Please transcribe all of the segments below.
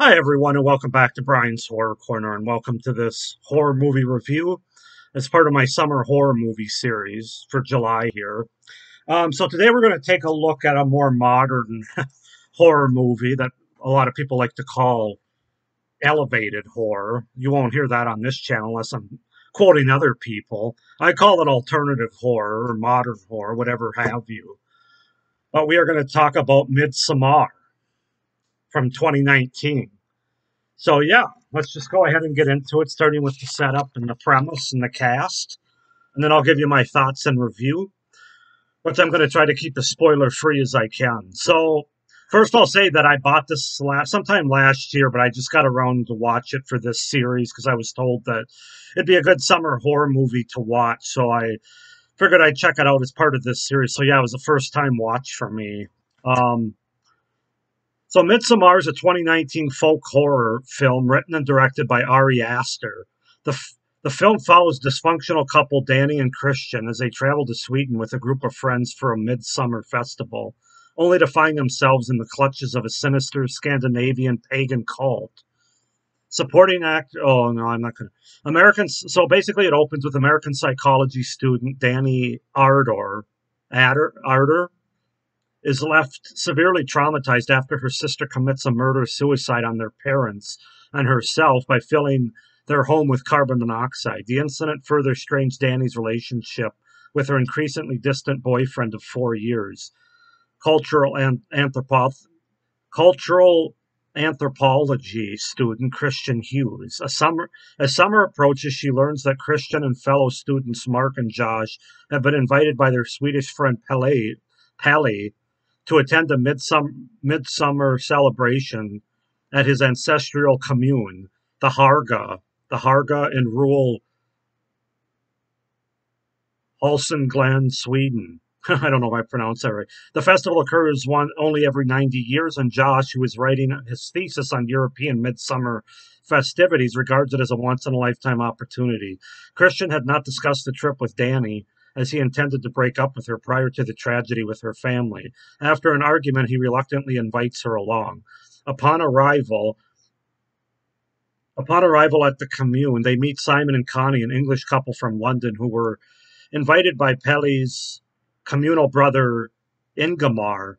Hi, everyone, and welcome back to Brian's Horror Corner, and welcome to this horror movie review as part of my summer horror movie series for July here. So today we're going to take a look at a more modern horror movie that a lot of people like to call elevated horror. You won't hear that on this channel unless I'm quoting other people. I call it alternative horror or modern horror, whatever have you. But we are going to talk about Midsommar from 2019. So yeah, let's just go ahead and get into it, starting with the setup and the premise and the cast, and then I'll give you my thoughts and review, which I'm going to try to keep as spoiler free as I can. So first, I'll say that I bought this sometime last year, but I just got around to watch it for this series because I was told that it'd be a good summer horror movie to watch. So I figured I'd check it out as part of this series. So yeah, it was a first time watch for me. Um, So Midsommar is a 2019 folk horror film written and directed by Ari Aster. The film follows dysfunctional couple Danny and Christian as they travel to Sweden with a group of friends for a midsummer festival, only to find themselves in the clutches of a sinister Scandinavian pagan cult. Supporting actor, oh no, I'm not gonna. Americans. So basically, it opens with American psychology student Danny Arder is left severely traumatized after her sister commits a murder suicide on their parents and herself by filling their home with carbon monoxide. The incident further strains Danny's relationship with her increasingly distant boyfriend of 4 years. Cultural and cultural anthropology student Christian Hughes. As summer approaches, she learns that Christian and fellow students Mark and Josh have been invited by their Swedish friend Pelle to attend a midsummer celebration at his ancestral commune, the Harga in rural Hälsingland, Sweden. I don't know if I pronounced that right. The festival occurs only every 90 years, and Josh, who is writing his thesis on European midsummer festivities, regards it as a once in a lifetime opportunity. Christian had not discussed the trip with Danny, as he intended to break up with her prior to the tragedy with her family. After an argument, he reluctantly invites her along. Upon arrival, Upon arrival at the commune, they meet Simon and Connie, an English couple from London who were invited by Pelle's communal brother Ingemar.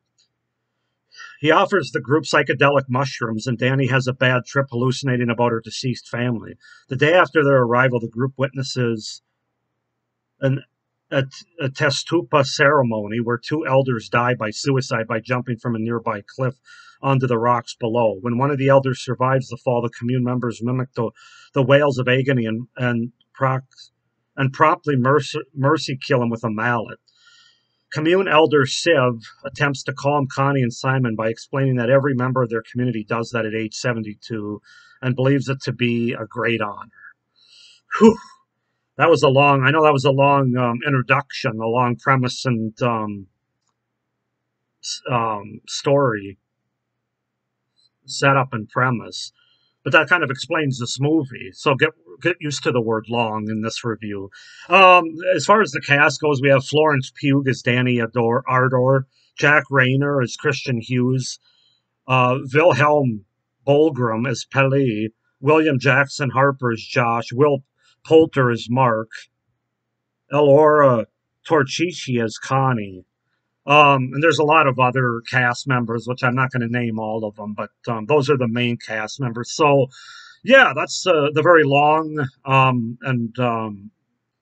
He offers the group psychedelic mushrooms, and Danny has a bad trip hallucinating about her deceased family. The day after their arrival, the group witnesses an, a testupa ceremony where two elders die by suicide by jumping from a nearby cliff onto the rocks below. When one of the elders survives the fall, the commune members mimic the wails of agony and promptly mercy kill him with a mallet. Commune elder Siv attempts to calm Connie and Simon by explaining that every member of their community does that at age 72 and believes it to be a great honor. Whew. I know that was a long introduction, a long premise and story, setup and premise. But that kind of explains this movie. So get used to the word long in this review. As far as the cast goes, we have Florence Pugh as Danny Ardor, Jack Rayner as Christian Hughes, Wilhelm Bolgrim as Pelle, William Jackson Harper as Josh, Will Poulter as Mark, Elora Torchici as Connie. And there's a lot of other cast members, which I'm not going to name all of them, but those are the main cast members. So, yeah, that's the very long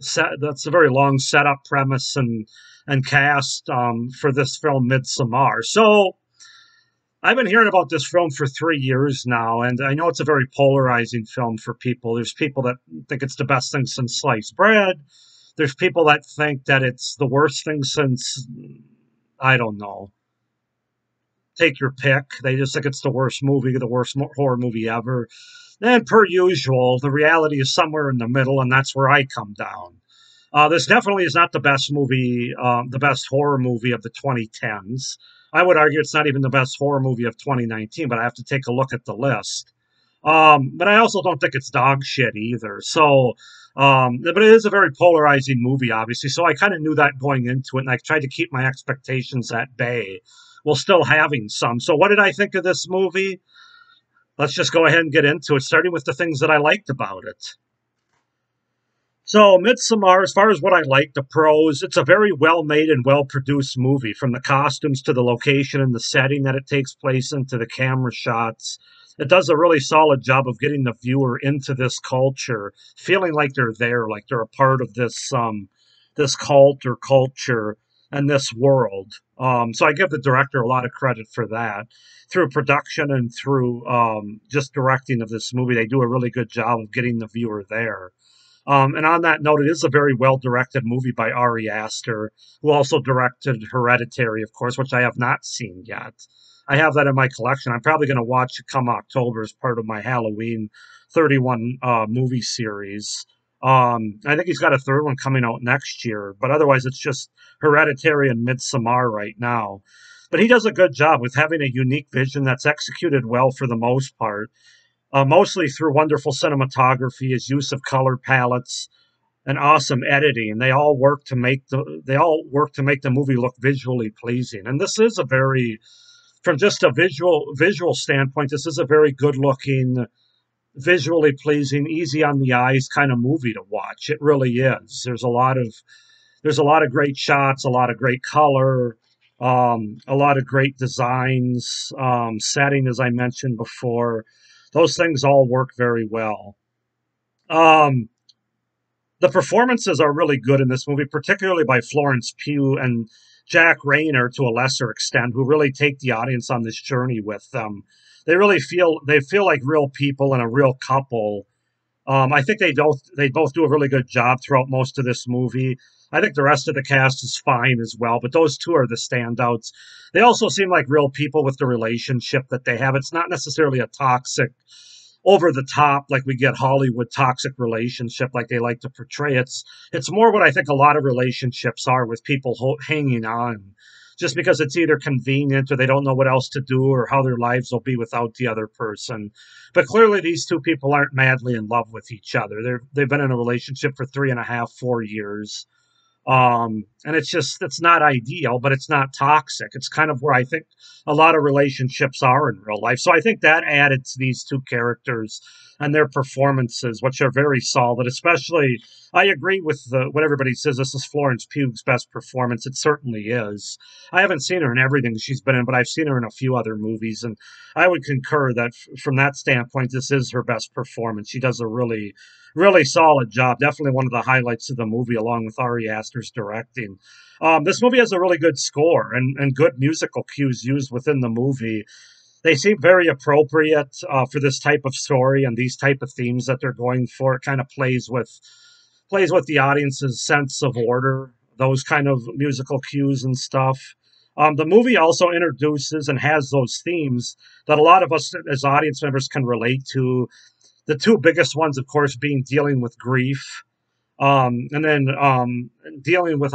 that's a very long setup, premise, and cast for this film, Midsommar. So, I've been hearing about this film for 3 years now, and I know it's a very polarizing film for people. There's people that think it's the best thing since sliced bread. There's people that think that it's the worst thing since, I don't know, take your pick. They just think it's the worst movie, the worst horror movie ever. And per usual, the reality is somewhere in the middle, and that's where I come down. This definitely is not the best movie, the best horror movie of the 2010s. I would argue it's not even the best horror movie of 2019, but I have to take a look at the list. But I also don't think it's dog shit either. So, but it is a very polarizing movie, obviously. So I kind of knew that going into it, and I tried to keep my expectations at bay while still having some. So, what did I think of this movie? let's just go ahead and get into it, starting with the things that I liked about it. So, Midsommar, as far as what I like, the pros, it's a very well made and well produced movie, from the costumes to the location and the setting that it takes place in to the camera shots. It does a really solid job of getting the viewer into this culture, feeling like they're there, like they're a part of this cult or culture and this world. So I give the director a lot of credit for that. Through production and through just directing of this movie, they do a really good job of getting the viewer there. And on that note, it is a very well directed movie by Ari Aster, who also directed Hereditary, of course, which I have not seen yet. I have that in my collection. I'm probably going to watch it come October as part of my Halloween 31 movie series. I think he's got a third one coming out next year, but otherwise, it's just Hereditary and Midsommar right now. But he does a good job with having a unique vision that's executed well for the most part, mostly through wonderful cinematography, his use of color palettes, and awesome editing. They all work to make the movie look visually pleasing. And this is a very, from just a visual standpoint, this is a very good looking, visually pleasing, easy on the eyes kind of movie to watch. It really is. There's a lot of great shots, a lot of great color, a lot of great designs, setting, as I mentioned before. Those things all work very well. Um, the performances are really good in this movie, particularly by Florence Pugh and Jack Rayner to a lesser extent, who really take the audience on this journey with them. They feel like real people and a real couple. I think they both do a really good job throughout most of this movie. I think the rest of the cast is fine as well, but those two are the standouts. They also seem like real people with the relationship that they have. It's not necessarily a toxic, over the top, like we get Hollywood toxic relationship like they like to portray. It's more what I think a lot of relationships are, with people hanging on just because it's either convenient or they don't know what else to do or how their lives will be without the other person. But clearly, these two people aren't madly in love with each other. They've been in a relationship for 3.5, 4 years. And it's not ideal, but it's not toxic. It's kind of where I think a lot of relationships are in real life. So I think that added to these two characters and their performances, which are very solid. Especially, I agree with what everybody says. This is Florence Pugh's best performance. It certainly is. I haven't seen her in everything she's been in, but I've seen her in a few other movies, and I would concur that from that standpoint, this is her best performance. She does a really solid job. Definitely one of the highlights of the movie, along with Ari Aster's directing. This movie has a really good score and good musical cues used within the movie. They seem very appropriate for this type of story and these type of themes that they're going for. It kind of plays with the audience's sense of order, those kind of musical cues and stuff. The movie also introduces and has those themes that a lot of us as audience members can relate to. The two biggest ones, of course, being dealing with grief, and then dealing with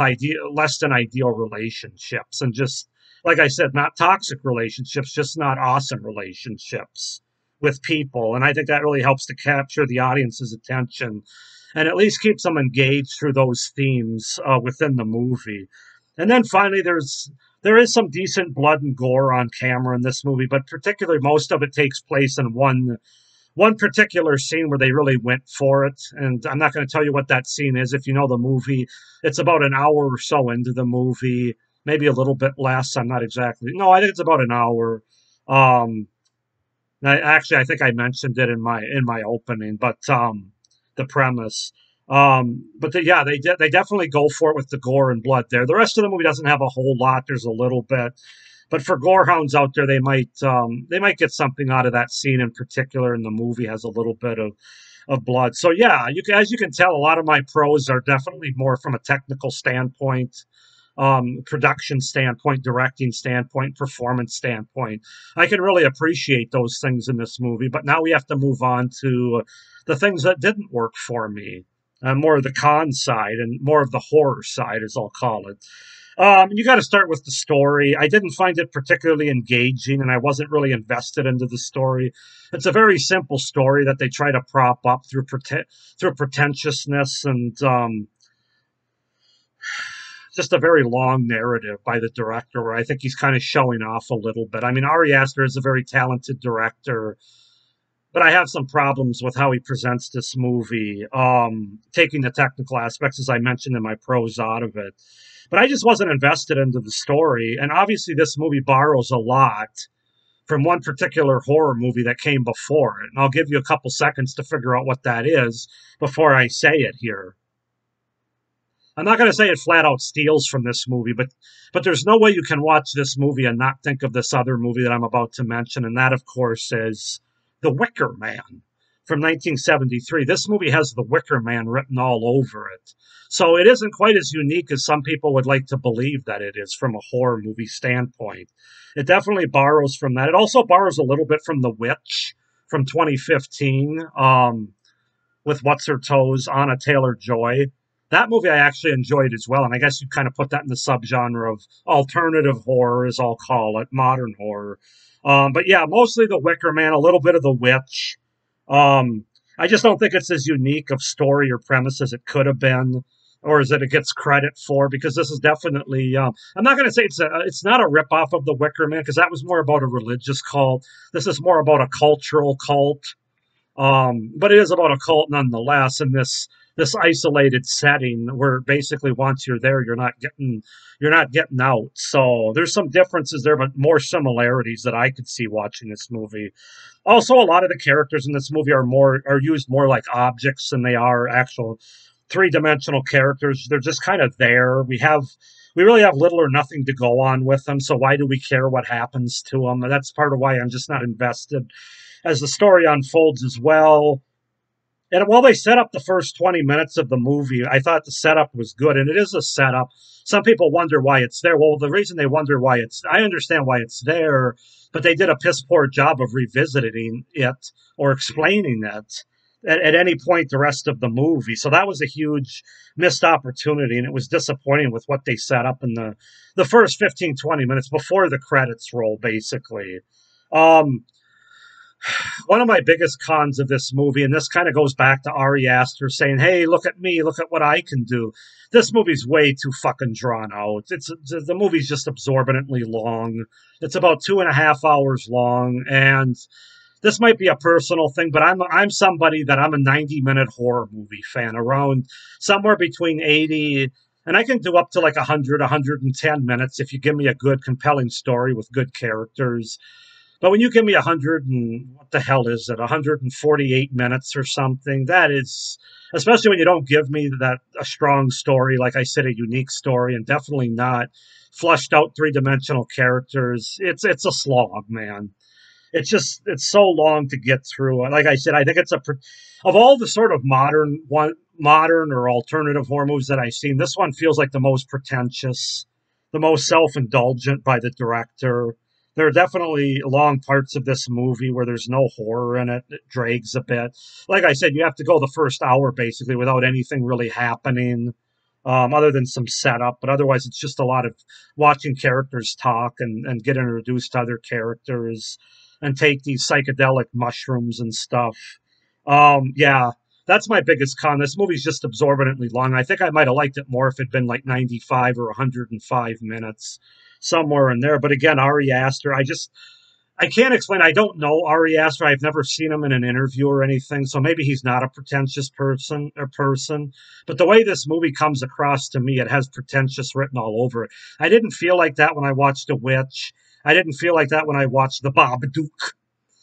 less than ideal relationships, and just like I said, not toxic relationships, just not awesome relationships with people. And I think that really helps to capture the audience's attention, and at least keeps them engaged through those themes within the movie. And then finally, there is some decent blood and gore on camera in this movie, but particularly most of it takes place in one particular scene where they really went for it. And I'm not going to tell you what that scene is. If you know the movie, it's about an hour or so into the movie, maybe a little bit less. I'm not exactly. No, I think it's about an hour. Um, I think I mentioned it in my opening, but the premise. Yeah, they definitely go for it with the gore and blood there. The rest of the movie doesn't have a whole lot. There's a little bit, but for gorehounds out there, they might get something out of that scene in particular. And the movie has a little bit of blood. So yeah, as you can tell, a lot of my pros are definitely more from a technical standpoint, production standpoint, directing standpoint, performance standpoint. I can really appreciate those things in this movie. But now we have to move on to the things that didn't work for me. More of the con side and more of the horror side, as I'll call it. You got to start with the story. I didn't find it particularly engaging, and I wasn't really invested into the story. It's a very simple story that they try to prop up through pretentiousness and just a very long narrative by the director, where I think he's kind of showing off a little bit. I mean, Ari Aster is a very talented director, but I have some problems with how he presents this movie, taking the technical aspects, as I mentioned in my prose, out of it. But I just wasn't invested into the story, and obviously this movie borrows a lot from one particular horror movie that came before it. And I'll give you a couple seconds to figure out what that is before I say it here. I'm not going to say it flat out steals from this movie, but there's no way you can watch this movie and not think of this other movie that I'm about to mention, and that, of course, is The Wicker Man from 1973. This movie has The Wicker Man written all over it. So it isn't quite as unique as some people would like to believe that it is from a horror movie standpoint. It definitely borrows from that. It also borrows a little bit from The Witch from 2015, with What's Her Toes, Anna Taylor-Joy. That movie I actually enjoyed as well, and I guess you kind of put that in the subgenre of alternative horror, as I'll call it, modern horror. But yeah, mostly The Wicker Man, a little bit of The Witch. I just don't think it's as unique of story or premise as it could have been, or as it gets credit for, because this is definitely, I'm not going to say it's not a ripoff of The Wicker Man, because that was more about a religious cult. This is more about a cultural cult. But it is about a cult nonetheless, in this isolated setting where basically once you're there, you're not getting out. So there's some differences there, but more similarities that I could see watching this movie. Also, a lot of the characters in this movie are used more like objects than they are actual three-dimensional characters. They're just kind of there. We really have little or nothing to go on with them. So why do we care what happens to them? And that's part of why I'm just not invested as the story unfolds as well. And while they set up the first 20 minutes of the movie, I thought the setup was good. And it is a setup. Some people wonder why it's there. Well, the reason they wonder I understand why it's there, but they did a piss poor job of revisiting it or explaining it at any point the rest of the movie. So that was a huge missed opportunity. And it was disappointing with what they set up in the first 15, 20 minutes before the credits roll, basically. One of my biggest cons of this movie, and this kind of goes back to Ari Aster saying, "Hey, look at me, look at what I can do." This movie's way too fucking drawn out. The movie's just absorbently long. It's about 2.5 hours long, and this might be a personal thing, but I'm somebody that I'm a 90-minute horror movie fan, around somewhere between 80. And I can do up to like 100, 110 minutes if you give me a good, compelling story with good characters. But when you give me 100 and what the hell is it, 148 minutes or something, that is, especially when you don't give me a strong story, like I said, a unique story, and definitely not flushed out three-dimensional characters, it's a slog, man. It's so long to get through. Like I said, I think of all the sort of modern or alternative horror movies that I've seen, this one feels like the most pretentious, the most self-indulgent by the director. There are definitely long parts of this movie where there's no horror in it. It drags a bit. Like I said, you have to go the first hour basically without anything really happening, other than some setup. But otherwise, it's just a lot of watching characters talk and get introduced to other characters and take these psychedelic mushrooms and stuff. Yeah, that's my biggest con. This movie's just absorbently long. I think I might have liked it more if it'd been like 95 or 105 minutes, somewhere in there. But again, Ari Aster, I can't explain. I don't know Ari Aster. I've never seen him in an interview or anything, so maybe he's not a pretentious person. But the way this movie comes across to me, it has pretentious written all over it. I didn't feel like that when I watched The Witch. I didn't feel like that when I watched The Babadook.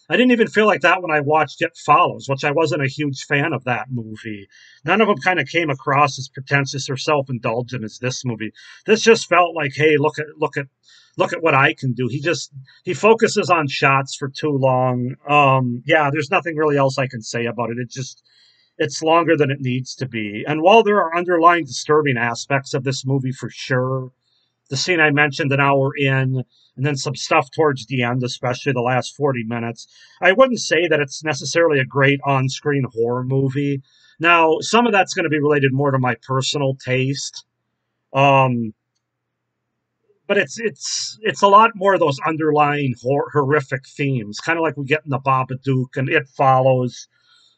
I didn't even feel like that when I watched It Follows, which I wasn't a huge fan of that movie. None of them kind of came across as pretentious or self-indulgent as this movie. This just felt like, hey, look at what I can do. He focuses on shots for too long. Yeah, there's nothing really else I can say about it. It's longer than it needs to be. And while there are underlying disturbing aspects of this movie for sure, the scene I mentioned an hour in, and then some stuff towards the end, especially the last 40 minutes, I wouldn't say that it's necessarily a great on-screen horror movie. Now, some of that's going to be related more to my personal taste. But it's a lot more of those underlying horrific themes, kind of like we get in The Babadook and It Follows,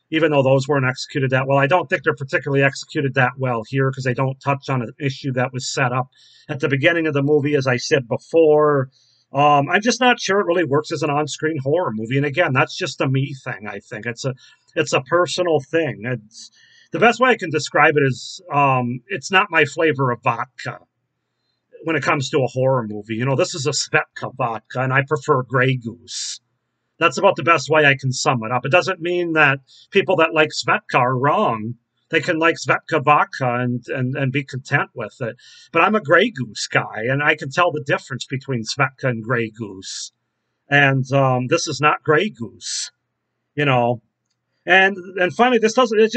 even though those weren't executed that well. I don't think they're particularly executed that well here because they don't touch on an issue that was set up at the beginning of the movie, as I said before. I'm just not sure it really works as an on-screen horror movie. And again, that's just a me thing. I think it's a personal thing. It's the best way I can describe it is it's not my flavor of vodka when it comes to a horror movie. This is a Svetka vodka, and I prefer Grey Goose. That's about the best way I can sum it up. It doesn't mean that people that like Svetka are wrong. They can like Svetka vodka and be content with it. But I'm a Grey Goose guy, and I can tell the difference between Svetka and Grey Goose. And this is not Grey Goose, you know. And finally, it just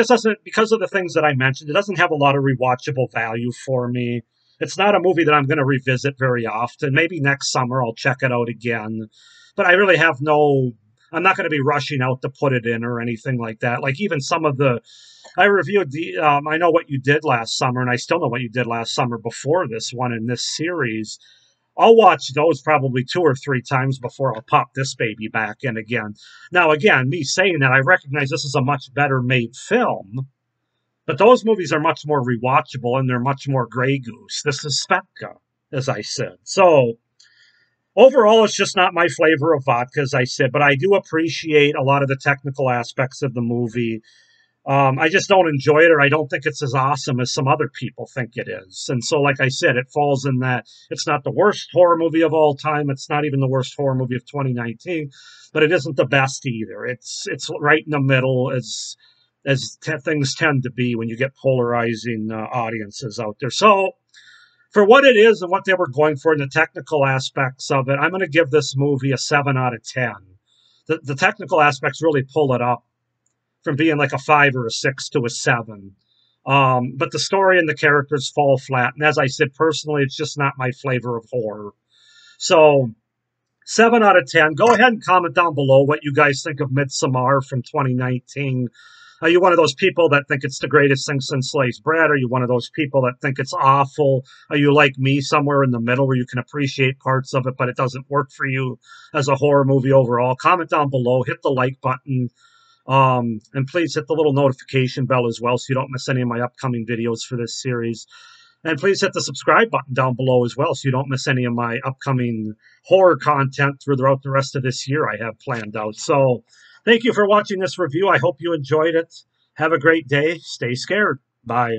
doesn't, because of the things that I mentioned, it doesn't have a lot of rewatchable value for me. It's not a movie that I'm going to revisit very often. Maybe next summer I'll check it out again. But I really have I'm not going to be rushing out to put it in or anything like that. Like even some of I reviewed I know what you did last summer, and I still know what you did last summer before this one in this series. I'll watch those probably 2 or 3 times before I'll pop this baby back in again. Now, again, me saying that, I recognize this is a much better made film, but those movies are much more rewatchable and they're much more Grey Goose. This is Spetka, as I said. So, overall, it's just not my flavor of vodka, as I said, but I do appreciate a lot of the technical aspects of the movie. I just don't enjoy it, or I don't think it's as awesome as some other people think it is. And so, like I said, it falls in that it's not the worst horror movie of all time. It's not even the worst horror movie of 2019, but it isn't the best either. It's right in the middle, things tend to be when you get polarizing audiences out there. So, for what it is and what they were going for in the technical aspects of it, I'm going to give this movie a 7 out of 10. The technical aspects really pull it up from being like a 5 or a 6 to a 7. But the story and the characters fall flat. And as I said, personally, it's just not my flavor of horror. So 7 out of 10. Go ahead and comment down below what you guys think of Midsommar from 2019. Are you one of those people that think it's the greatest thing since sliced bread? Are you one of those people that think it's awful? Are you like me, somewhere in the middle where you can appreciate parts of it, but it doesn't work for you as a horror movie overall? Comment down below. Hit the like button. And please hit the little notification bell as well so you don't miss any of my upcoming videos for this series. And please hit the subscribe button down below as well so you don't miss any of my upcoming horror content throughout the rest of this year I have planned out. So thank you for watching this review. I hope you enjoyed it. Have a great day. Stay scared. Bye.